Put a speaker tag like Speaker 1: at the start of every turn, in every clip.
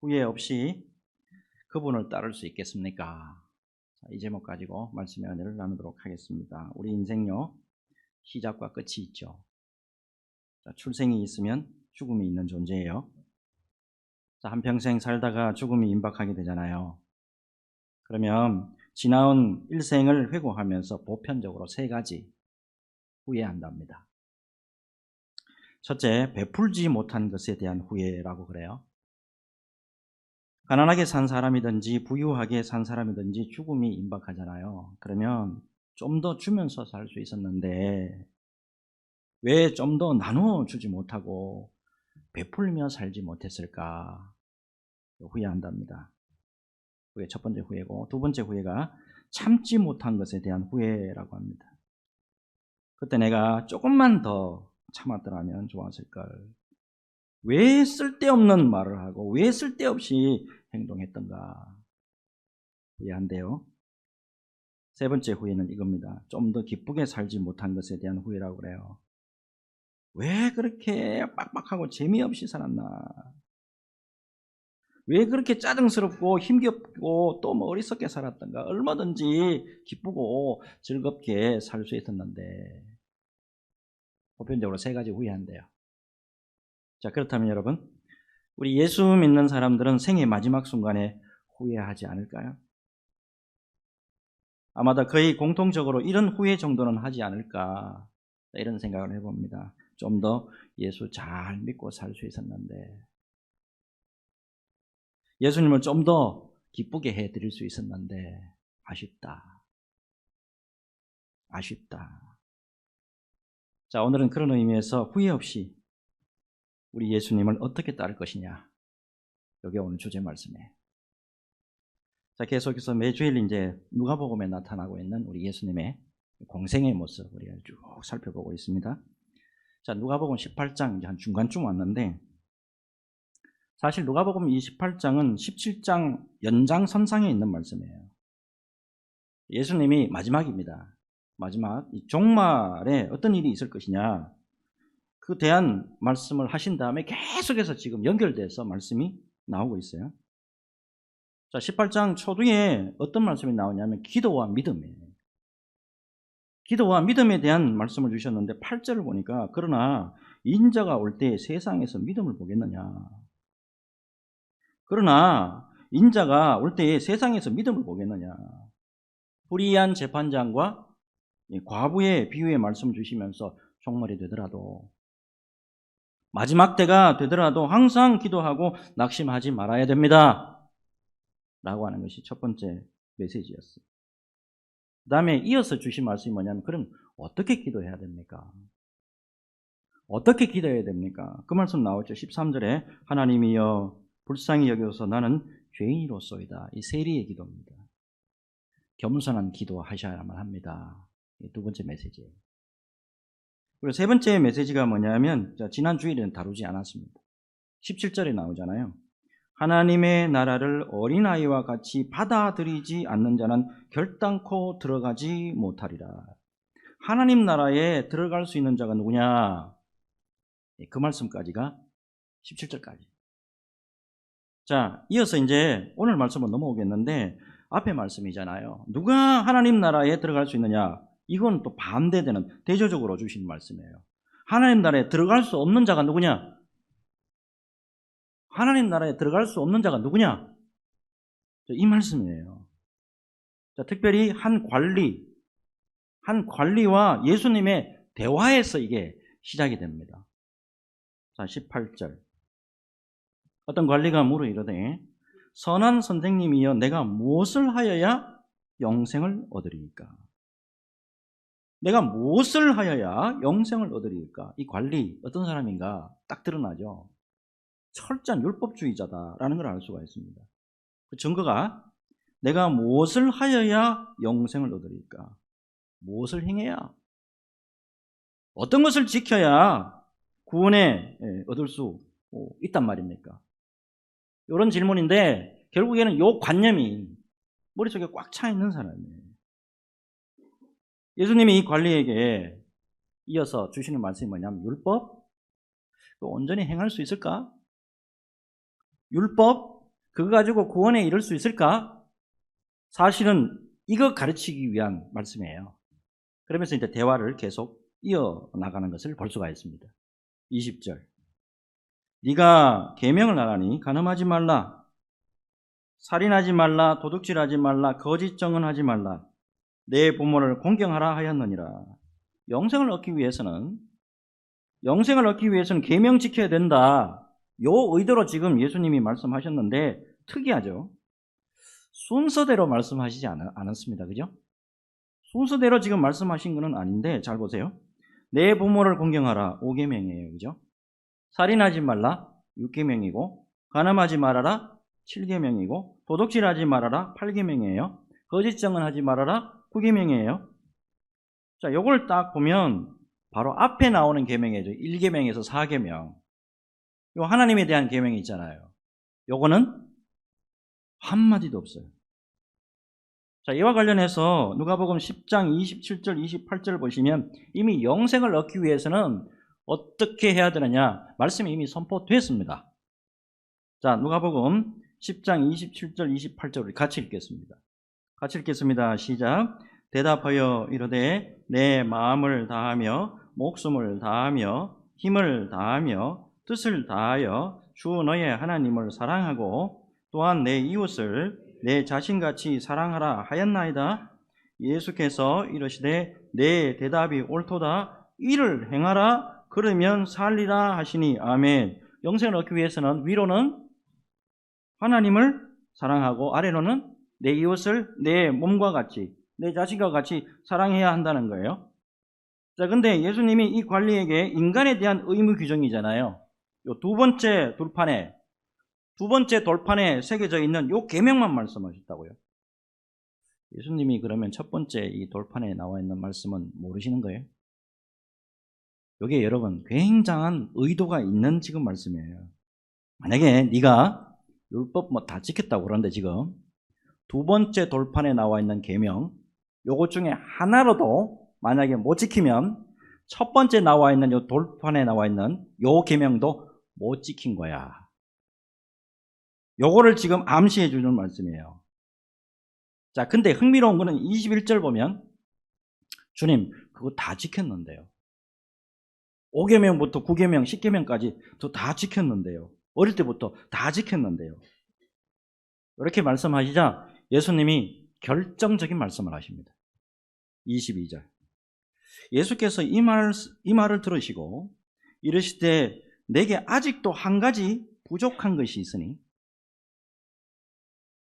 Speaker 1: 후회 없이 그분을 따를 수 있겠습니까? 이 제목 가지고 말씀의 은혜를 나누도록 하겠습니다. 우리 인생요, 시작과 끝이 있죠. 출생이 있으면 죽음이 있는 존재예요. 한평생 살다가 죽음이 임박하게 되잖아요. 그러면 지나온 일생을 회고하면서 보편적으로 세 가지 후회한답니다. 첫째, 베풀지 못한 것에 대한 후회라고 그래요. 가난하게 산 사람이든지 부유하게 산 사람이든지 죽음이 임박하잖아요. 그러면 좀 더 주면서 살 수 있었는데 왜 좀 더 나누어 주지 못하고 베풀며 살지 못했을까? 후회한답니다. 그게 첫 번째 후회고, 두 번째 후회가 참지 못한 것에 대한 후회라고 합니다. 그때 내가 조금만 더 참았더라면 좋았을걸. 왜 쓸데없는 말을 하고 왜 쓸데없이 행동했던가 후회한대요. 세 번째 후회는 이겁니다. 좀 더 기쁘게 살지 못한 것에 대한 후회라고 그래요. 왜 그렇게 빡빡하고 재미없이 살았나? 왜 그렇게 짜증스럽고 힘겹고 또 뭐 어리석게 살았던가? 얼마든지 기쁘고 즐겁게 살 수 있었는데 보편적으로 세 가지 후회한대요. 자, 그렇다면 여러분, 우리 예수 믿는 사람들은 생의 마지막 순간에 후회하지 않을까요? 아마도 거의 공통적으로 이런 후회 정도는 하지 않을까, 이런 생각을 해봅니다. 좀 더 예수 잘 믿고 살 수 있었는데, 예수님을 좀 더 기쁘게 해드릴 수 있었는데 아쉽다. 자, 오늘은 그런 의미에서 후회 없이 우리 예수님을 어떻게 따를 것이냐, 이게 오늘 주제 말씀이에요. 자, 계속해서 매주일 이제 누가복음에 나타나고 있는 우리 예수님의 공생의 모습 우리가 쭉 살펴보고 있습니다. 자, 누가복음 18장 이제 한 중간쯤 왔는데, 사실 누가복음 28장은 17장 연장선상에 있는 말씀이에요. 예수님이 마지막입니다. 마지막 이 종말에 어떤 일이 있을 것이냐, 그 대한 말씀을 하신 다음에 계속해서 지금 연결돼서 말씀이 나오고 있어요. 자, 18장 초두에 어떤 말씀이 나오냐면 기도와 믿음이에요. 기도와 믿음에 대한 말씀을 주셨는데 8절을 보니까 그러나 인자가 올 때 세상에서 믿음을 보겠느냐. 그러나 인자가 올 때 세상에서 믿음을 보겠느냐. 불의한 재판장과 과부의 비유의 말씀 주시면서 종말이 되더라도, 마지막 때가 되더라도 항상 기도하고 낙심하지 말아야 됩니다 라고 하는 것이 첫 번째 메시지였어요. 그 다음에 이어서 주신 말씀이 뭐냐면, 그럼 어떻게 기도해야 됩니까? 어떻게 기도해야 됩니까? 그 말씀 나오죠. 13절에 하나님이여 불쌍히 여겨서 나는 죄인이로소이다. 이 세리의 기도입니다. 겸손한 기도 하셔야만 합니다. 두 번째 메시지예요. 그리고 세 번째 메시지가 뭐냐면, 지난 주일에는 다루지 않았습니다. 17절에 나오잖아요. 하나님의 나라를 어린아이와 같이 받아들이지 않는 자는 결단코 들어가지 못하리라. 하나님 나라에 들어갈 수 있는 자가 누구냐? 그 말씀까지가 17절까지. 자, 이어서 이제 오늘 말씀으로 넘어오겠는데, 앞에 말씀이잖아요. 누가 하나님 나라에 들어갈 수 있느냐? 이건 또 반대되는, 대조적으로 주신 말씀이에요. 하나님 나라에 들어갈 수 없는 자가 누구냐? 하나님 나라에 들어갈 수 없는 자가 누구냐? 이 말씀이에요. 자, 특별히 한 관리와 예수님의 대화에서 이게 시작이 됩니다. 자, 18절. 어떤 관리가 물어 이르되 선한 선생님이여 내가 무엇을 하여야 영생을 얻으리이까? 내가 무엇을 하여야 영생을 얻으리이까? 이 관리 어떤 사람인가 딱 드러나죠. 철저한 율법주의자다라는 걸 알 수가 있습니다. 그 증거가 내가 무엇을 하여야 영생을 얻으리까? 무엇을 행해야? 어떤 것을 지켜야 구원에 얻을 수 있단 말입니까? 이런 질문인데 결국에는 이 관념이 머릿속에 꽉 차 있는 사람이에요. 예수님이 이 관리에게 이어서 주시는 말씀이 뭐냐면, 율법? 온전히 행할 수 있을까? 율법? 그거 가지고 구원에 이를 수 있을까? 사실은 이거 가르치기 위한 말씀이에요. 그러면서 이제 대화를 계속 이어나가는 것을 볼 수가 있습니다. 20절. 네가 계명을 알아니 간음하지 말라, 살인하지 말라, 도둑질하지 말라, 거짓 증언하지 말라, 내 부모를 공경하라 하였느니라. 영생을 얻기 위해서는 계명 지켜야 된다. 요 의도로 지금 예수님이 말씀하셨는데 특이하죠. 순서대로 말씀하시지 않았습니다. 그죠? 순서대로 지금 말씀하신 것은 아닌데 잘 보세요. 내 부모를 공경하라 5계명이에요. 그죠? 살인하지 말라 6계명이고, 간음하지 말아라 7계명이고, 도둑질하지 말아라 8계명이에요. 거짓 증언하지 말아라 9계명이에요. 자, 요걸 딱 보면 바로 앞에 나오는 계명이죠. 1계명에서 4계명. 요 하나님에 대한 계명이 있잖아요. 요거는 한마디도 없어요. 자, 이와 관련해서 누가복음 10장 27절 28절 보시면 이미 영생을 얻기 위해서는 어떻게 해야 되느냐 말씀이 이미 선포됐습니다. 자, 누가복음 10장 27절 28절을 같이 읽겠습니다. 시작. 대답하여 이르되 내 마음을 다하며 목숨을 다하며 힘을 다하며 뜻을 다하여 주 너의 하나님을 사랑하고 또한 내 이웃을 내 자신같이 사랑하라 하였나이다. 예수께서 이르시되 내 대답이 옳도다. 이를 행하라. 그러면 살리라 하시니. 아멘. 영생을 얻기 위해서는 위로는 하나님을 사랑하고 아래로는 내 이웃을 내 몸과 같이, 내 자식과 같이 사랑해야 한다는 거예요. 자, 근데 예수님이 이 관리에게 인간에 대한 의무 규정이잖아요. 요 두 번째 돌판에 새겨져 있는 요 계명만 말씀하셨다고요. 예수님이 그러면 첫 번째 이 돌판에 나와 있는 말씀은 모르시는 거예요? 이게 여러분 굉장한 의도가 있는 지금 말씀이에요. 만약에 네가 율법 뭐 다 지켰다고 그러는데 지금 두 번째 돌판에 나와 있는 계명 요것 중에 하나로도 만약에 못 지키면 첫 번째 나와 있는 요 돌판에 나와 있는 요 계명도 못 지킨 거야. 요거를 지금 암시해 주는 말씀이에요. 자, 근데 흥미로운 거는 21절 보면 주님 그거 다 지켰는데요. 5계명부터 9계명, 10계명까지 다 지켰는데요. 어릴 때부터 다 지켰는데요. 이렇게 말씀하시자 예수님이 결정적인 말씀을 하십니다. 22절. 예수께서 이 말을 들으시고 이르시되 내게 아직도 한 가지 부족한 것이 있으니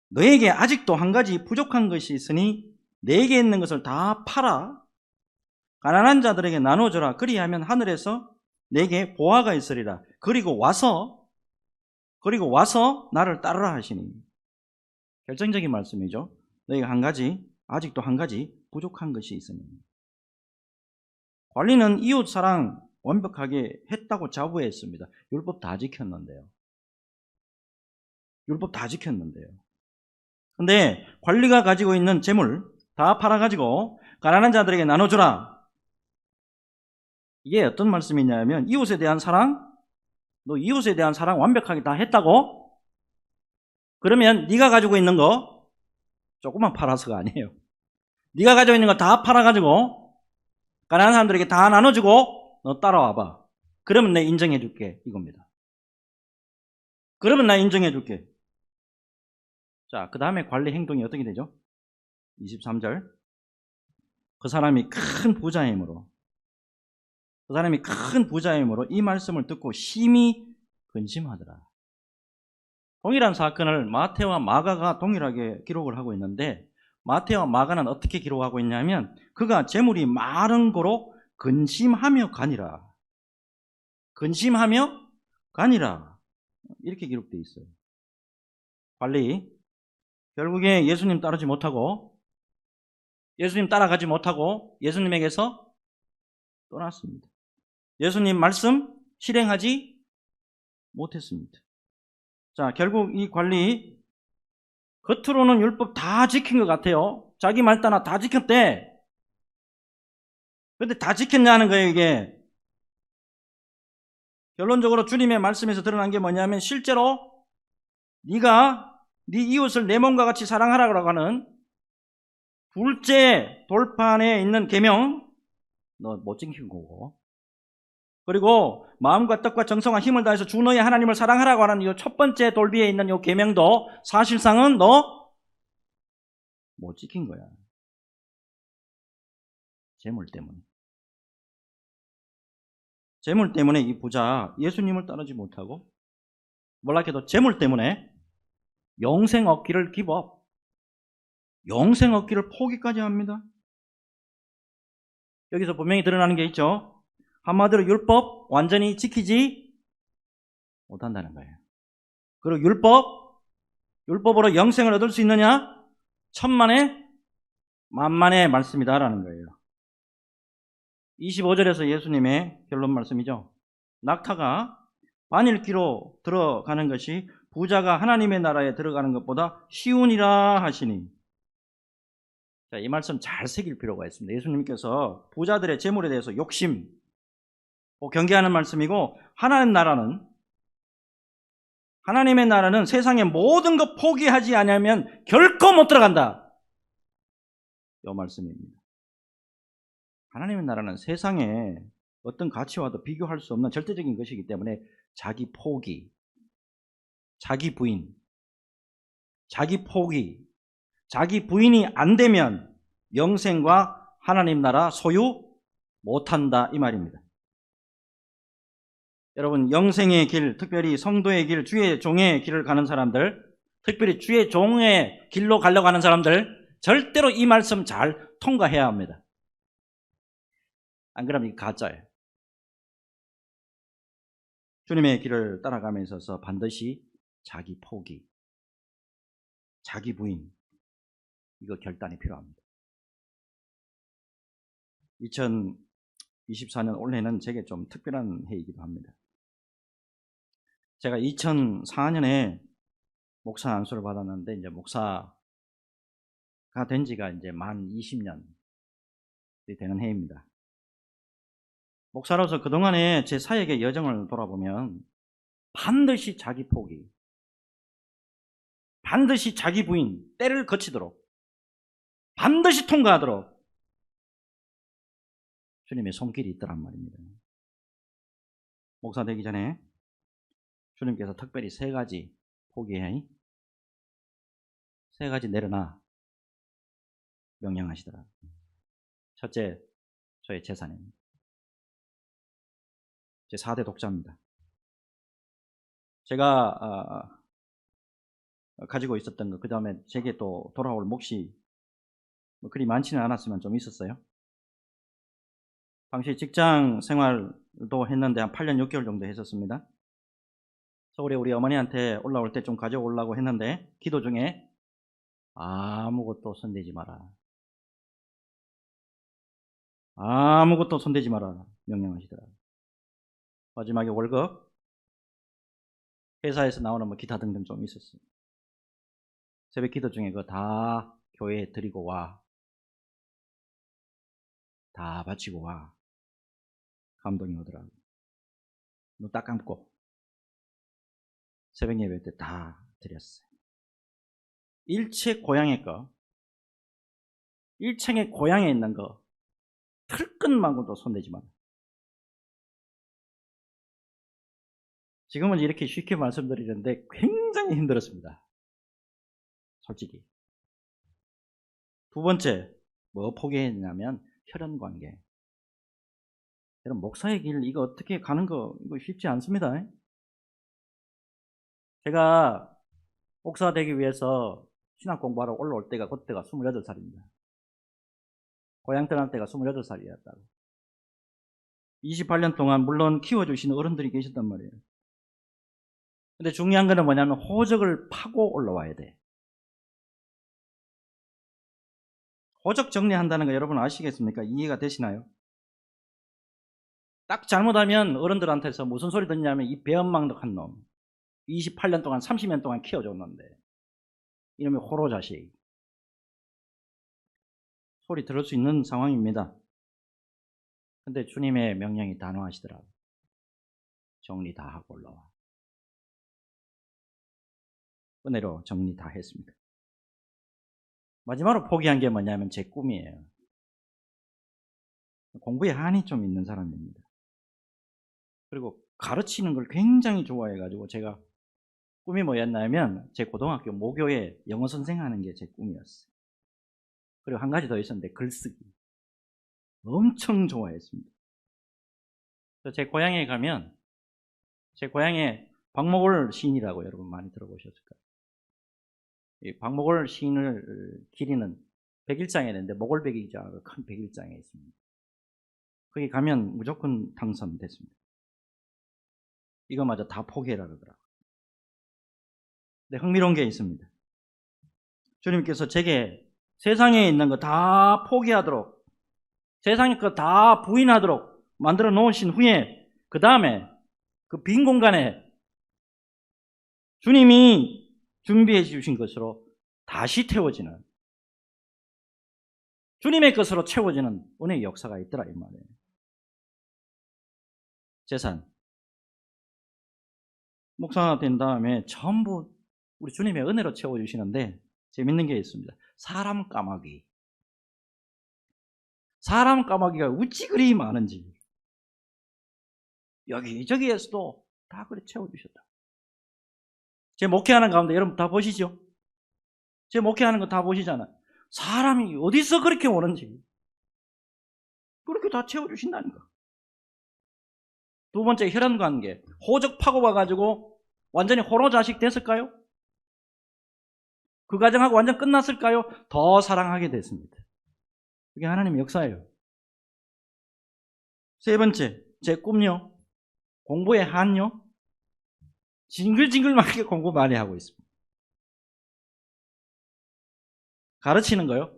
Speaker 1: 너에게 아직도 한 가지 부족한 것이 있으니 내게 있는 것을 다 팔아 가난한 자들에게 나눠줘라. 그리하면 하늘에서 내게 보화가 있으리라. 그리고 와서 나를 따르라 하시니. 결정적인 말씀이죠. 너희가 아직도 한 가지 부족한 것이 있으니. 관리는 이웃 사랑 완벽하게 했다고 자부했습니다. 율법 다 지켰는데요. 근데 관리가 가지고 있는 재물 다 팔아가지고 가난한 자들에게 나눠주라. 이게 어떤 말씀이냐면 이웃에 대한 사랑, 너 이웃에 대한 사랑 완벽하게 다 했다고? 그러면 네가 가지고 있는 거 조금만 팔아서가 아니에요. 네가 가지고 있는 거 다 팔아가지고 가난한 사람들에게 다 나눠주고 너 따라와봐. 그러면 내가 인정해줄게 이겁니다. 그러면 나 인정해줄게. 자, 그 다음에 관리 행동이 어떻게 되죠? 23절. 그 사람이 큰 부자이므로 이 말씀을 듣고 심히 근심하더라. 동일한 사건을 마태와 마가가 동일하게 기록을 하고 있는데 마태와 마가는 어떻게 기록하고 있냐면 그가 재물이 많은 고로 근심하며 가니라. 이렇게 기록되어 있어요. 관리 결국에 예수님 따라가지 못하고 예수님에게서 떠났습니다. 예수님 말씀 실행하지 못했습니다. 자, 결국 이 관리 겉으로는 율법 다 지킨 것 같아요. 자기 말 따라 다 지켰대. 그런데 다 지켰냐는 거예요. 이게 결론적으로 주님의 말씀에서 드러난 게 뭐냐면 실제로 네가 네 이웃을 내 몸과 같이 사랑하라고 하는 둘째 돌판에 있는 계명 너 못 지킨 거고, 그리고 마음과 뜻과 정성과 힘을 다해서 주 너의 하나님을 사랑하라고 하는 이 첫 번째 돌비에 있는 이 계명도 사실상은 너 못 지킨 거야. 재물 때문에. 재물 때문에 이 부자 예수님을 따르지 못하고, 몰락해도 재물 때문에 영생 얻기를 기법, 영생 얻기를 포기까지 합니다. 여기서 분명히 드러나는 게 있죠. 한마디로 율법 완전히 지키지 못한다는 거예요. 그리고 율법으로 영생을 얻을 수 있느냐? 천만에 만만의 말씀이다라는 거예요. 25절에서 예수님의 결론 말씀이죠. 낙타가 반읽기로 들어가는 것이 부자가 하나님의 나라에 들어가는 것보다 쉬우니라 하시니. 자, 이 말씀 잘 새길 필요가 있습니다. 예수님께서 부자들의 재물에 대해서 욕심, 경계하는 말씀이고, 하나님의 나라는 세상의 모든 것 포기하지 않으면 결코 못 들어간다. 이 말씀입니다. 하나님의 나라는 세상에 어떤 가치와도 비교할 수 없는 절대적인 것이기 때문에 자기 포기, 자기 부인, 자기 포기, 자기 부인이 안 되면 영생과 하나님 나라 소유 못한다 이 말입니다. 여러분, 영생의 길, 특별히 성도의 길, 주의 종의 길을 가는 사람들, 특별히 주의 종의 길로 가려고 하는 사람들, 절대로 이 말씀 잘 통과해야 합니다. 안 그러면 가짜예요. 주님의 길을 따라감에 있어서 반드시 자기 포기, 자기 부인, 이거 결단이 필요합니다. 2024년 올해는 제게 좀 특별한 해이기도 합니다. 제가 2004년에 목사 안수를 받았는데, 이제 목사가 된 지가 이제 만 20년이 되는 해입니다. 목사로서 그동안의 제 사역의 여정을 돌아보면 반드시 자기 포기, 반드시 자기 부인, 때를 거치도록, 반드시 통과하도록 주님의 손길이 있더란 말입니다. 목사 되기 전에 주님께서 특별히 세 가지 포기해, 세 가지 내려놔 명령하시더라. 첫째, 저의 재산입니다. 제 4대 독자입니다. 제가 가지고 있었던 거, 그 다음에 제게 또 돌아올 몫이 그리 많지는 않았지만 좀 있었어요. 당시 직장 생활도 했는데 한 8년 6개월 정도 했었습니다. 서울에 우리 어머니한테 올라올 때 좀 가져오려고 했는데 기도 중에 아무것도 손대지 마라, 아무것도 손대지 마라 명령하시더라고요. 마지막에 월급, 회사에서 나오는 뭐 기타 등등 좀 있었어요. 새벽 기도 중에 그거 다 교회에 드리고 와, 다 바치고 와. 감동이 오더라고요. 눈 딱 감고 새벽 예배 때 다 드렸어요. 일체 고향의 거, 1층에 고향에 있는 거 틀끝만고도 손대지 마라. 지금은 이렇게 쉽게 말씀드리는데 굉장히 힘들었습니다, 솔직히. 두 번째, 뭐 포기했냐면 혈연관계. 여러분, 목사의 길 이거 어떻게 가는 거 이거 쉽지 않습니다. 제가 목사 되기 위해서 신학 공부하러 올라올 때가 그때가 28살입니다. 고향 떠날 때가 28살이었다고. 28년 동안 물론 키워주시는 어른들이 계셨단 말이에요. 근데 중요한 거는 뭐냐면 호적을 파고 올라와야 돼. 호적 정리한다는 거 여러분 아시겠습니까? 이해가 되시나요? 딱 잘못하면 어른들한테서 무슨 소리 듣냐면 이 배은망덕한 놈, 28년 동안 30년 동안 키워줬는데 이놈의 호로 자식, 소리 들을 수 있는 상황입니다. 근데 주님의 명령이 단호하시더라고요. 정리 다 하고 올라와. 은혜로 정리 다 했습니다. 마지막으로 포기한 게 뭐냐면 제 꿈이에요. 공부에 한이 좀 있는 사람입니다. 그리고 가르치는 걸 굉장히 좋아해가지고 제가 꿈이 뭐였냐면 제 고등학교 모교에 영어 선생 하는 게 제 꿈이었어요. 그리고 한 가지 더 있었는데 글쓰기. 엄청 좋아했습니다. 제 고향에 가면 제 고향에 박목월 시인이라고 여러분 많이 들어보셨을 거예요. 이 박목월 시인을 기리는 백일장에 있는데 목월백일장 큰 백일장에 있습니다. 거기 가면 무조건 당선됐습니다. 이거마저 다 포기해라 그러더라고요. 근데 흥미로운 게 있습니다. 주님께서 제게 세상에 있는 거 다 포기하도록 세상에 거 다 부인하도록 만들어 놓으신 후에 그 다음에 그 빈 공간에 주님이 준비해 주신 것으로 다시 태워지는 주님의 것으로 채워지는 은혜의 역사가 있더라 이 말이에요. 재산 목사가 된 다음에 전부 우리 주님의 은혜로 채워주시는데 재밌는 게 있습니다. 사람 까마귀. 사람 까마귀가 어찌 그리 많은지 여기저기에서도 다 그래 채워주셨다. 제 목회하는 가운데 여러분 다 보시죠? 제 목회하는 거 다 보시잖아요. 사람이 어디서 그렇게 오는지 그렇게 다 채워주신다니까. 두 번째 혈연관계. 호적 파고 와가지고 완전히 호로자식 됐을까요? 그 과정하고 완전 끝났을까요? 더 사랑하게 됐습니다. 그게 하나님의 역사예요. 세 번째, 제 꿈요. 공부의 한요. 징글징글하게 공부 많이 하고 있습니다. 가르치는 거요.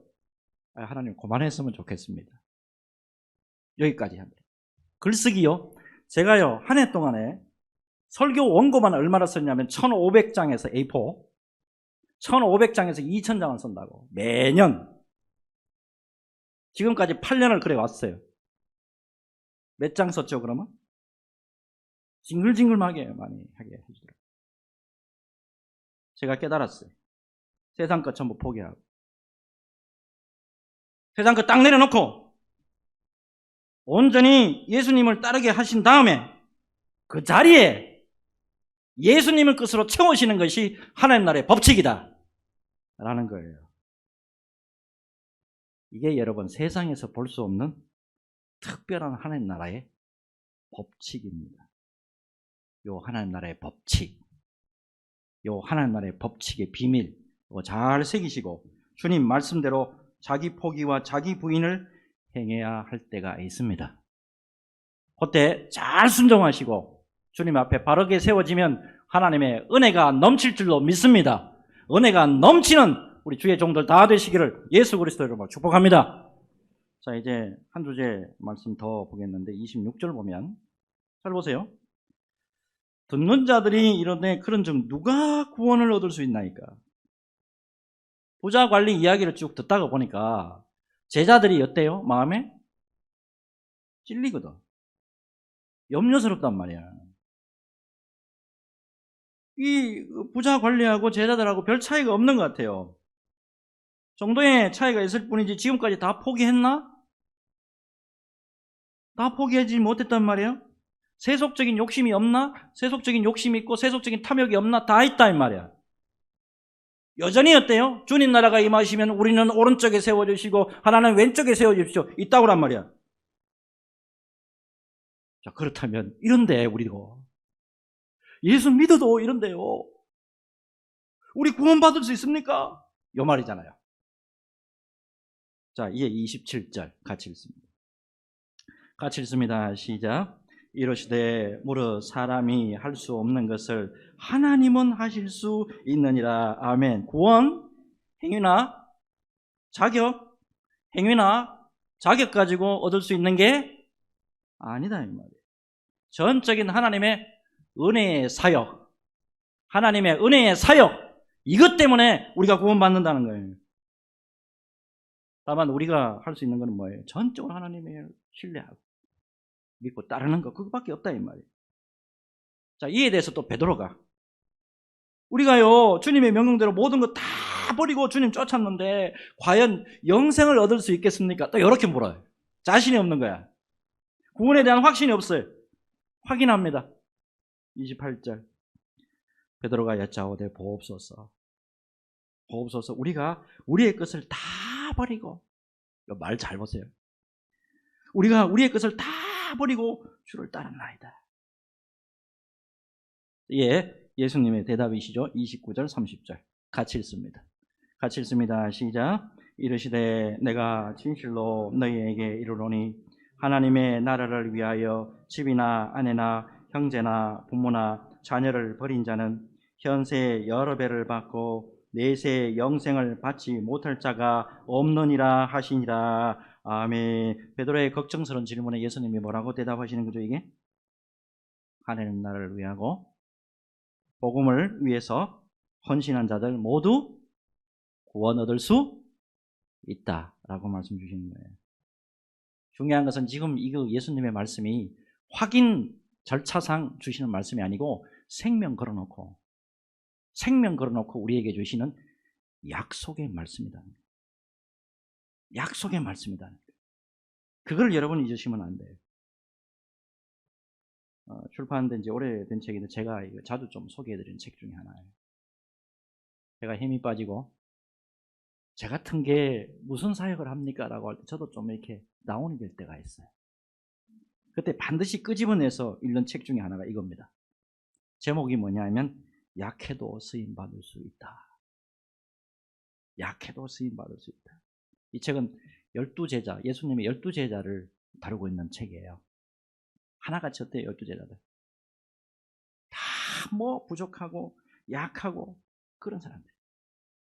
Speaker 1: 하나님 그만했으면 좋겠습니다. 여기까지 합니다. 글쓰기요. 제가요 한 해 동안에 설교 원고만 얼마나 썼냐면 1500장에서 A4 1500장에서 2000장을 쓴다고 매년 지금까지 8년을 그래 왔어요. 몇 장 썼죠 그러면? 징글징글하게 많이 하게 해주더라고요. 제가 깨달았어요. 세상 것 전부 포기하고 세상 것 딱 내려놓고 온전히 예수님을 따르게 하신 다음에 그 자리에 예수님을 끝으로 채우시는 것이 하나님 나라의 법칙이다 라는 거예요. 이게 여러분 세상에서 볼 수 없는 특별한 하나님 나라의 법칙입니다. 요 하나님 나라의 법칙, 요 하나님 나라의 법칙의 비밀 잘 새기시고 주님 말씀대로 자기 포기와 자기 부인을 행해야 할 때가 있습니다. 그때 잘 순종하시고 주님 앞에 바르게 세워지면 하나님의 은혜가 넘칠 줄로 믿습니다. 은혜가 넘치는 우리 주의 종들 다 되시기를 예수 그리스도 이름으로 축복합니다. 자, 이제 한 주제 말씀 더 보겠는데 26절 보면 잘 보세요. 듣는 자들이 이러되 그런 중 누가 구원을 얻을 수 있나이까? 부자 관리 이야기를 쭉 듣다가 보니까 제자들이 어때요? 마음에 찔리거든. 염려스럽단 말이야. 이 부자 관리하고 제자들하고 별 차이가 없는 것 같아요. 정도의 차이가 있을 뿐이지 지금까지 다 포기했나? 다 포기하지 못했단 말이에요. 세속적인 욕심이 없나? 세속적인 욕심이 있고 세속적인 탐욕이 없나? 다 있다 이 말이야. 여전히 어때요? 주님 나라가 임하시면 우리는 오른쪽에 세워주시고 하나는 왼쪽에 세워주십시오. 있다고란 말이야. 자, 그렇다면 이런데 우리도 예수 믿어도 이런데요. 우리 구원받을 수 있습니까? 요 말이잖아요. 자, 이제 27절 같이 읽습니다. 같이 읽습니다. 시작. 이러시되 무릇 사람이 할 수 없는 것을 하나님은 하실 수 있느니라. 아멘. 구원, 행위나 자격, 행위나 자격 가지고 얻을 수 있는 게 아니다 이 말이에요. 전적인 하나님의 은혜의 사역, 하나님의 은혜의 사역, 이것 때문에 우리가 구원받는다는 거예요. 다만 우리가 할 수 있는 건 뭐예요? 전적으로 하나님을 신뢰하고 믿고 따르는 거, 그거밖에 없다 이 말이에요. 자, 이에 대해서 또 베드로가 우리가요, 주님의 명령대로 모든 거 다 버리고 주님 쫓았는데 과연 영생을 얻을 수 있겠습니까? 또 이렇게 물어요. 자신이 없는 거야. 구원에 대한 확신이 없어요. 확인합니다. 28절. 베드로가 여짜오되 보옵소서. 보옵소서. 우리가 우리의 것을 다 버리고, 말 잘 보세요. 우리가 우리의 것을 다 버리고 주를 따랐나이다. 예, 예수님의 대답이시죠. 29절 30절 같이 읽습니다. 같이 읽습니다. 시작. 이르시되 내가 진실로 너희에게 이르노니 하나님의 나라를 위하여 집이나 아내나 형제나 부모나 자녀를 버린 자는 현세 여러 배를 받고 내세 영생을 받지 못할 자가 없느니라 하시니라. 아멘. 베드로의 걱정스러운 질문에 예수님이 뭐라고 대답하시는 거죠? 이게 하나님 나라를 위하고 복음을 위해서 헌신한 자들 모두 구원 얻을 수 있다라고 말씀 주시는 거예요. 중요한 것은 지금 이거 예수님의 말씀이 확인 절차상 주시는 말씀이 아니고 생명 걸어놓고 우리에게 주시는 약속의 말씀이다. 약속의 말씀이다. 그걸 여러분 잊으시면 안 돼요. 출판된 지 오래된 책인데 제가 이거 자주 좀 소개해드리는 책 중에 하나예요. 제가 힘이 빠지고 제 같은 게 무슨 사역을 합니까? 라고 할 때 저도 좀 이렇게 다운이 될 때가 있어요. 그때 반드시 끄집어내서 읽는 책 중에 하나가 이겁니다. 제목이 뭐냐 하면 약해도 쓰임받을 수 있다. 약해도 쓰임받을 수 있다. 이 책은 12제자, 예수님의 12제자를 다루고 있는 책이에요. 하나같이 어때요? 12제자들. 다 뭐 부족하고 약하고 그런 사람들.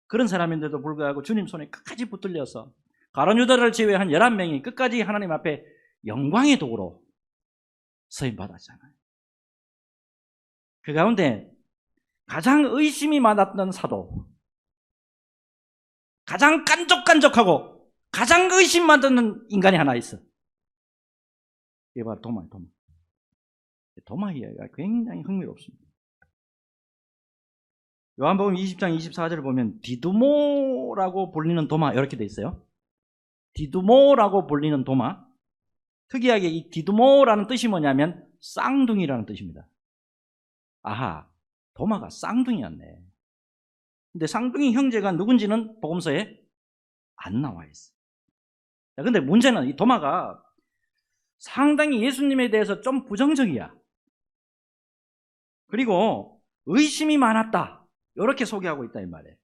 Speaker 1: 그런 사람인데도 불구하고 주님 손에 끝까지 붙들려서 가룟 유다를 제외한 11명이 끝까지 하나님 앞에 영광의 도구로 서임받았잖아요. 그 가운데 가장 의심이 많았던 사도, 가장 깐족깐족하고 가장 의심 많았던 인간이 하나 있어. 이게 바로 도마예요. 도마 이야기가 굉장히 흥미롭습니다. 요한복음 20장 24절을 보면 디두모라고 불리는 도마 이렇게 돼 있어요. 디두모라고 불리는 도마. 특이하게 이 디두모라는 뜻이 뭐냐면 쌍둥이라는 뜻입니다. 아하, 도마가 쌍둥이였네. 근데 쌍둥이 형제가 누군지는 복음서에 안 나와 있어. 근데 문제는 이 도마가 상당히 예수님에 대해서 좀 부정적이야. 그리고 의심이 많았다. 이렇게 소개하고 있다 이 말이에요.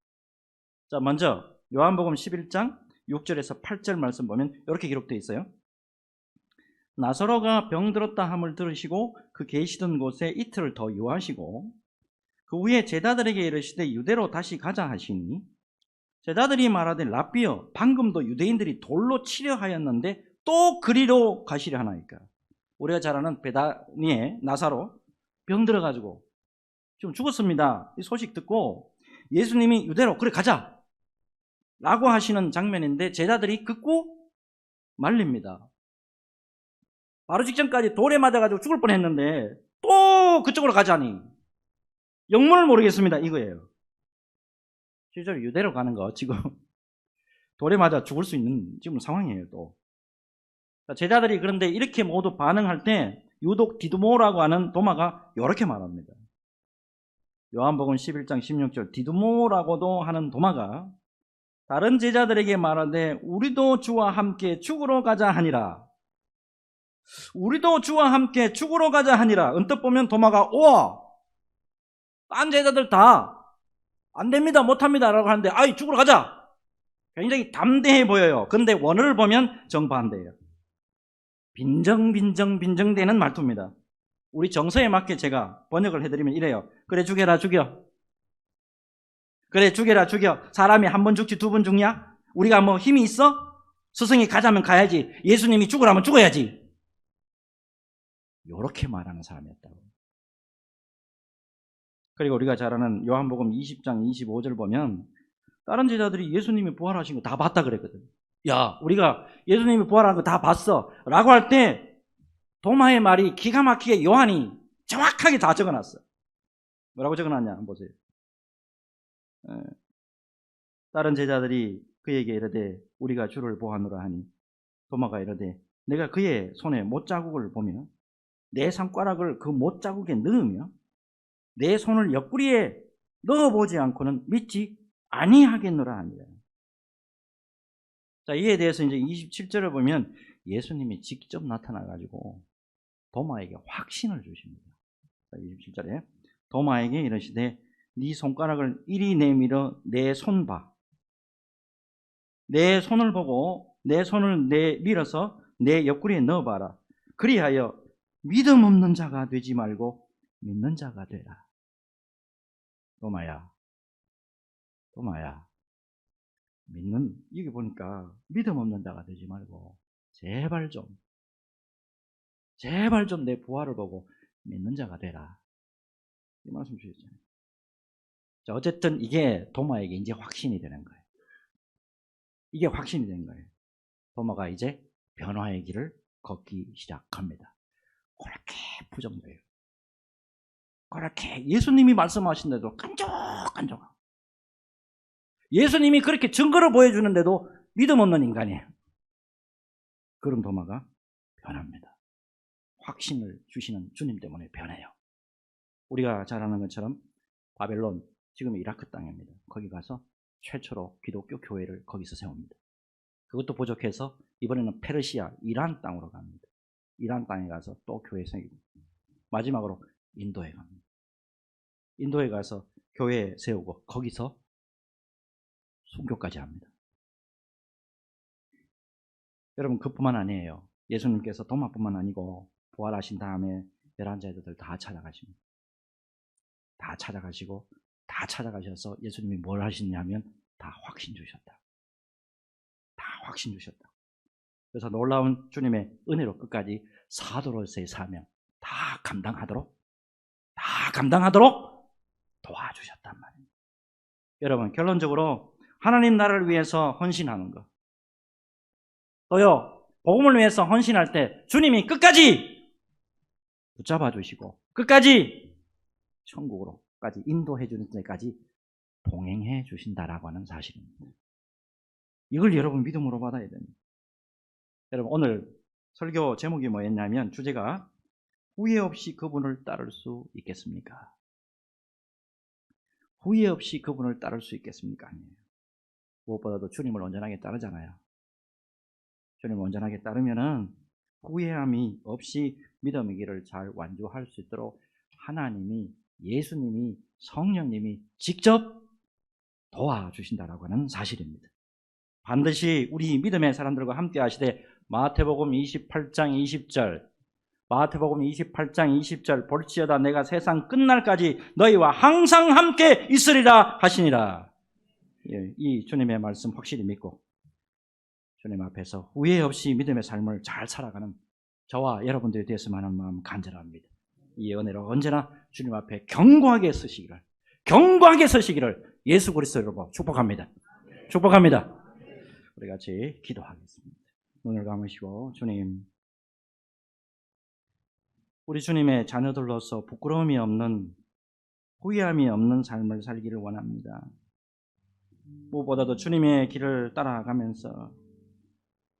Speaker 1: 자, 먼저 요한복음 11장 6절에서 8절 말씀 보면 이렇게 기록되어 있어요. 나사로가 병들었다 함을 들으시고 그 계시던 곳에 이틀을 더 유하시고 그 후에 제자들에게 이르시되 유대로 다시 가자 하시니 제자들이 말하되 랍비여 방금도 유대인들이 돌로 치려 하였는데 또 그리로 가시려 하나이까. 우리가 잘 아는 베다니의 나사로 병들어가지고 지금 죽었습니다. 이 소식 듣고 예수님이 유대로 그래 가자 라고 하시는 장면인데 제자들이 극구 말립니다. 바로 직전까지 돌에 맞아가지고 죽을 뻔했는데 또 그쪽으로 가자니 영문을 모르겠습니다 이거예요. 실제로 유대로 가는 거 지금 돌에 맞아 죽을 수 있는 지금 상황이에요. 또 제자들이 그런데 이렇게 모두 반응할 때 유독 디두모라고 하는 도마가 이렇게 말합니다. 요한복음 11장 16절 디두모라고도 하는 도마가 다른 제자들에게 말하되 우리도 주와 함께 죽으러 가자 하니라. 우리도 주와 함께 죽으러 가자 하니라. 언뜻 보면 도마가 우와 딴 제자들 다 안 됩니다 못합니다 라고 하는데 아이 죽으러 가자. 굉장히 담대해 보여요. 근데 원어를 보면 정반대예요. 빈정되는 말투입니다. 우리 정서에 맞게 제가 번역을 해드리면 이래요. 그래 죽여라 죽여. 그래 죽여라 죽여. 사람이 한 번 죽지 두 번 죽냐? 우리가 뭐 힘이 있어? 스승이 가자면 가야지. 예수님이 죽으라면 죽어야지. 이렇게 말하는 사람이었다고. 그리고 우리가 잘 아는 요한복음 20장 25절 보면 다른 제자들이 예수님이 부활하신 거 다 봤다 그랬거든. 야 우리가 예수님이 부활한 거 다 봤어 라고 할 때 도마의 말이 기가 막히게 요한이 정확하게 다 적어놨어. 뭐라고 적어놨냐 한번 보세요. 다른 제자들이 그에게 이르되 우리가 주를 보았노라 하니 도마가 이르되 내가 그의 손에 못자국을 보며 내 손가락을 그 못자국에 넣으며 내 손을 옆구리에 넣어보지 않고는 믿지 아니하겠노라 하니라. 자, 이에 대해서 이제 27절을 보면 예수님이 직접 나타나가지고 도마에게 확신을 주십니다. 27절에 도마에게 이르시되 네 손가락을 이리 내밀어 내 손 봐. 내 손을 보고 내 손을 밀어서 내 옆구리에 넣어봐라. 그리하여 믿음 없는 자가 되지 말고 믿는 자가 되라. 도마야, 이게 보니까 믿음 없는 자가 되지 말고 제발 좀 내 부활을 보고 믿는 자가 되라. 이 말씀 주셨잖아요. 자, 어쨌든 이게 도마에게 이제 확신이 되는 거예요. 이게 확신이 된 거예요. 도마가 이제 변화의 길을 걷기 시작합니다. 그렇게 부정돼요. 그렇게 예수님이 말씀하신데도 깐족깐족하고 예수님이 그렇게 증거를 보여주는데도 믿음 없는 인간이에요. 그런 도마가 변합니다. 확신을 주시는 주님 때문에 변해요. 우리가 잘 아는 것처럼 바벨론, 지금 이라크 땅입니다. 거기 가서 최초로 기독교 교회를 거기서 세웁니다. 그것도 부족해서 이번에는 페르시아, 이란 땅으로 갑니다. 이란 땅에 가서 또 교회 세우고 마지막으로 인도에 갑니다. 인도에 가서 교회 세우고 거기서 순교까지 합니다. 여러분, 그뿐만 아니에요. 예수님께서 도마뿐만 아니고 부활하신 다음에 11제자들 다 찾아가십니다. 다 찾아가시고 다 찾아가셔서 예수님이 뭘 하시냐면 다 확신 주셨다. 다 확신 주셨다. 그래서 놀라운 주님의 은혜로 끝까지 사도로서의 사명 다 감당하도록 도와주셨단 말입니다. 여러분, 결론적으로 하나님 나라를 위해서 헌신하는 것, 또요 복음을 위해서 헌신할 때 주님이 끝까지 붙잡아 주시고 끝까지 천국으로까지 인도해 주는 데까지 동행해 주신다라고 하는 사실입니다. 이걸 여러분 믿음으로 받아야 됩니다. 여러분, 오늘 설교 제목이 뭐였냐면 주제가 후회 없이 그분을 따를 수 있겠습니까? 후회 없이 그분을 따를 수 있겠습니까? 아니에요. 무엇보다도 주님을 온전하게 따르잖아요. 주님을 온전하게 따르면은 후회함이 없이 믿음의 길을 잘 완주할 수 있도록 하나님이, 예수님이, 성령님이 직접 도와주신다라고 하는 사실입니다. 반드시 우리 믿음의 사람들과 함께 하시되 마태복음 28장 20절 마태복음 28장 20절 볼지어다 내가 세상 끝날까지 너희와 항상 함께 있으리라 하시니라. 이 주님의 말씀 확실히 믿고 주님 앞에서 후회 없이 믿음의 삶을 잘 살아가는 저와 여러분들이 되었으면 하는 마음 간절합니다. 이 은혜로 언제나 주님 앞에 견고하게 서시기를 예수 그리스도로 축복합니다. 우리 같이 기도하겠습니다. 눈을 감으시고 주님, 우리 주님의 자녀들로서 부끄러움이 없는, 후회함이 없는 삶을 살기를 원합니다. 무엇보다도 주님의 길을 따라가면서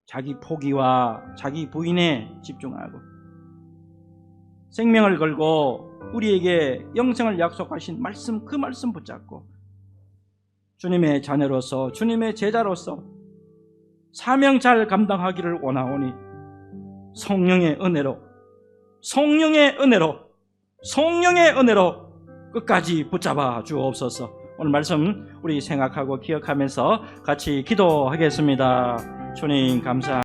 Speaker 1: 자기 포기와 자기 부인에 집중하고 생명을 걸고 우리에게 영생을 약속하신 말씀, 그 말씀 붙잡고 주님의 자녀로서, 주님의 제자로서 사명 잘 감당하기를 원하오니 성령의 은혜로 끝까지 붙잡아 주옵소서. 오늘 말씀 우리 생각하고 기억하면서 같이 기도하겠습니다. 주님 감사합니다.